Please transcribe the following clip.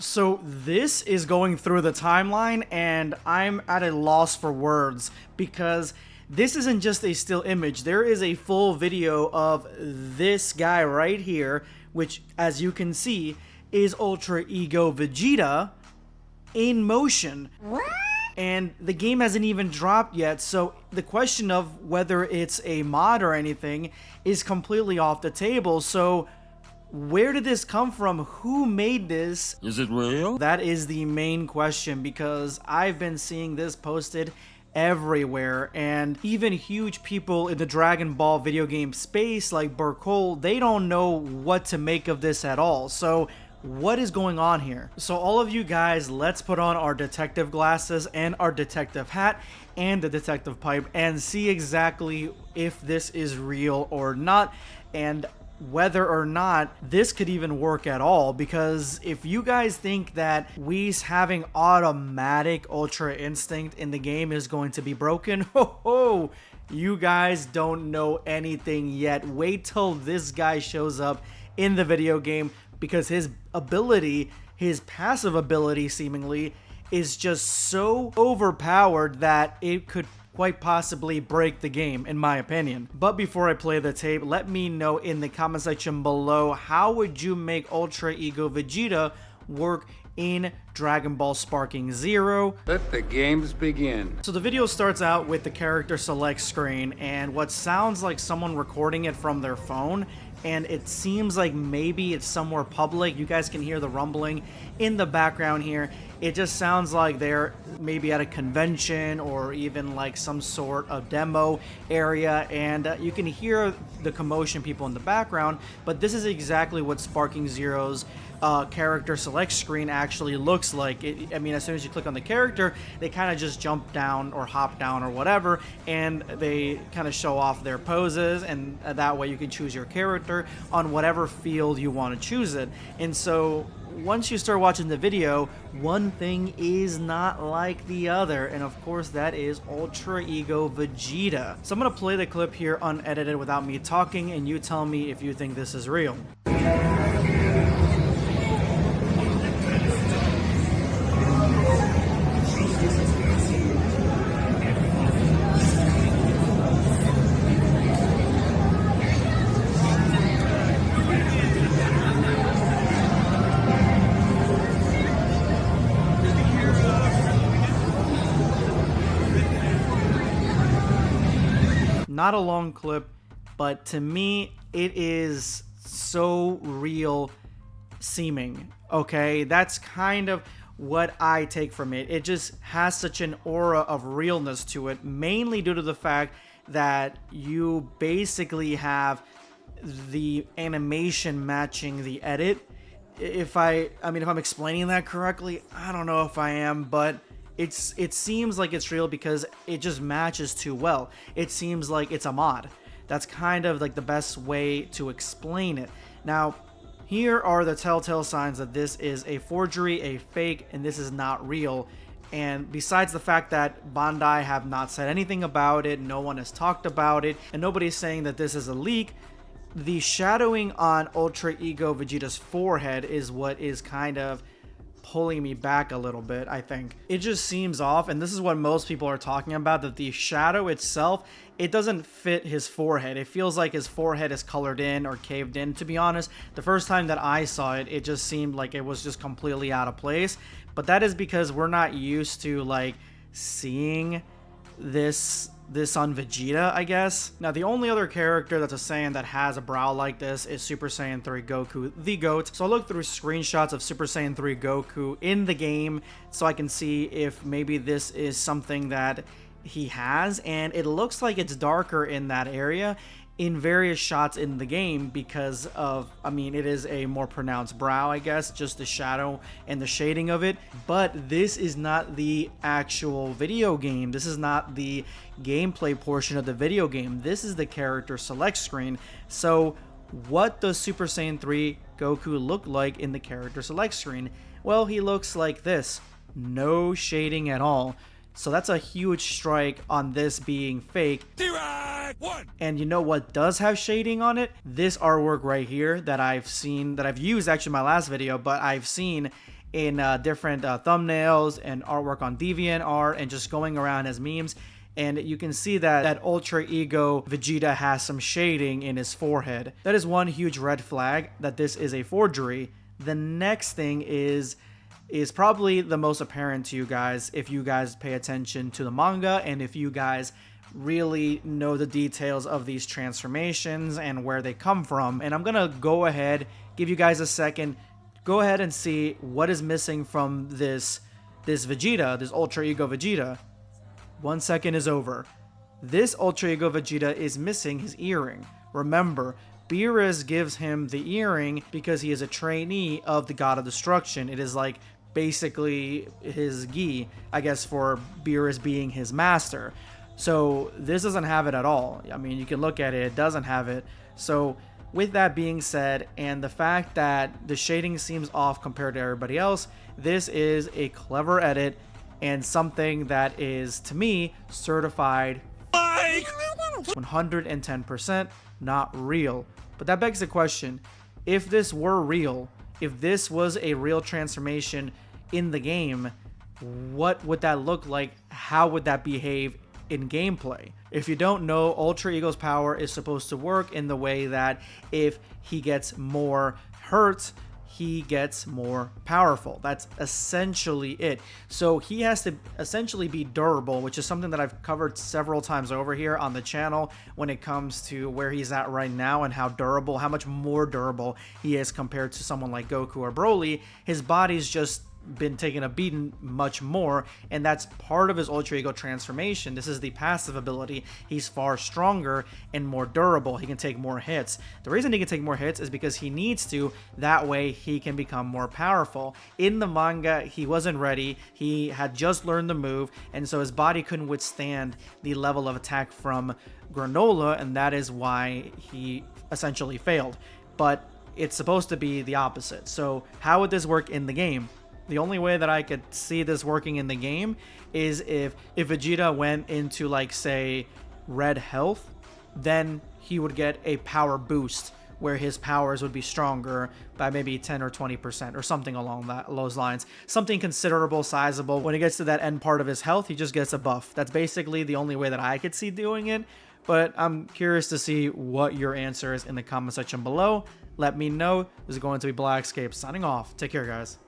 So this is going through the timeline and I'm at a loss for words because this isn't just a still image. There is a full video of this guy right here, which as you can see is Ultra Ego Vegeta in motion. What? And the game hasn't even dropped yet, so the question of whether it's a mod or anything is completely off the table. So where did this come from? Who made this? Is it real? That is the main question, because I've been seeing this posted everywhere, and even huge people in the Dragon Ball video game space like Burkle, they don't know what to make of this at all. So what is going on here? So all of you guys, let's put on our detective glasses and our detective hat and the detective pipe and see exactly if this is real or not, and whether or not this could even work at all. Because if you guys think that Whis having automatic Ultra Instinct in the game is going to be broken, ho, you guys don't know anything yet. Wait till this guy shows up in the video game, because his ability, his passive ability seemingly, is just so overpowered that it could quite possibly break the game, in my opinion. But before I play the tape, let me know in the comment section below, how would you make Ultra Ego Vegeta work in Dragon Ball Sparking Zero? Let the games begin. So the video starts out with the character select screen and what sounds like someone recording it from their phone, and it seems like maybe it's somewhere public. You guys can hear the rumbling in the background here. It just sounds like they're maybe at a convention or even like some sort of demo area, and you can hear the commotion people in the background. But this is exactly what Sparking Zero's character select screen actually looks like. I mean, as soon as you click on the character, they kind of just jump down or hop down or whatever, and they kind of show off their poses, and that way you can choose your character on whatever field you want to choose it. And so once you start watching the video, one thing is not like the other, and of course that is Ultra Ego Vegeta. So I'm gonna play the clip here unedited without me talking, and you tell me if you think this is real. Not a long clip, but to me it is so real seeming. Okay, that's kind of what I take from it. It just has such an aura of realness to it, mainly due to the fact that you basically have the animation matching the edit. If I'm explaining that correctly, I don't know if I am, but it seems like it's real because it just matches too well. It seems like it's a mod. That's kind of like the best way to explain it. Now, here are the telltale signs that this is a forgery, a fake, and this is not real. And besides the fact that Bandai have not said anything about it, no one has talked about it, and nobody's saying that this is a leak, the shadowing on Ultra Ego Vegeta's forehead is what is kind of pulling me back a little bit. I think it just seems off, and this is what most people are talking about, that the shadow itself, it doesn't fit his forehead. It feels like his forehead is colored in or caved in. To be honest, the first time that I saw it, it just seemed like it was just completely out of place, but that is because we're not used to like seeing this on Vegeta, I guess. Now, the only other character that's a Saiyan that has a brow like this is Super Saiyan 3 Goku, the GOAT. So I looked through screenshots of Super Saiyan 3 Goku in the game so I can see if maybe this is something that he has, and it looks like it's darker in that area in various shots in the game because of, I mean, it is a more pronounced brow, I guess, just the shadow and the shading of it. But this is not the actual video game. This is not the gameplay portion of the video game. This is the character select screen. So what does Super Saiyan 3 Goku look like in the character select screen? Well, he looks like this. No shading at all. So that's a huge strike on this being fake. And you know what does have shading on it? This artwork right here that I've seen, that I've used actually in my last video, but I've seen in different thumbnails and artwork on DeviantArt and just going around as memes. And you can see that Ultra Ego Vegeta has some shading in his forehead. That is one huge red flag that this is a forgery. The next thing is probably the most apparent to you guys if you guys pay attention to the manga and if you guys really know the details of these transformations and where they come from. And I'm gonna go ahead, give you guys a second, go ahead and see what is missing from this Vegeta, this Ultra Ego Vegeta. 1 second is over. This Ultra Ego Vegeta is missing his earring. Remember, Beerus gives him the earring because he is a trainee of the God of Destruction. It is like basically his gi, I guess, for Beerus being his master. So this doesn't have it at all. I mean, you can look at it, it doesn't have it. So with that being said, and the fact that the shading seems off compared to everybody else, this is a clever edit and something that is, to me, certified 110% not real. But that begs the question, if this were real, if this was a real transformation in the game, what would that look like? How would that behave in gameplay? If you don't know, Ultra Ego's power is supposed to work in the way that if he gets more hurt, he gets more powerful. That's essentially it. So he has to essentially be durable, which is something that I've covered several times over here on the channel when it comes to where he's at right now and how durable, how much more durable he is compared to someone like Goku or Broly. His body's just been taking a beating much more, and that's part of his Ultra Ego transformation. This is the passive ability. He's far stronger and more durable. He can take more hits. The reason he can take more hits is because he needs to. That way he can become more powerful. In the manga, he wasn't ready. He had just learned the move, and so his body couldn't withstand the level of attack from Granola, and that is why he essentially failed. But it's supposed to be the opposite. So how would this work in the game? The only way that I could see this working in the game is if Vegeta went into, like, say, red health, then he would get a power boost where his powers would be stronger by maybe 10 or 20% or something along those lines. Something considerable, sizable. When he gets to that end part of his health, he just gets a buff. That's basically the only way that I could see doing it, but I'm curious to see what your answer is in the comment section below. Let me know. This is going to be Blackscape signing off. Take care, guys.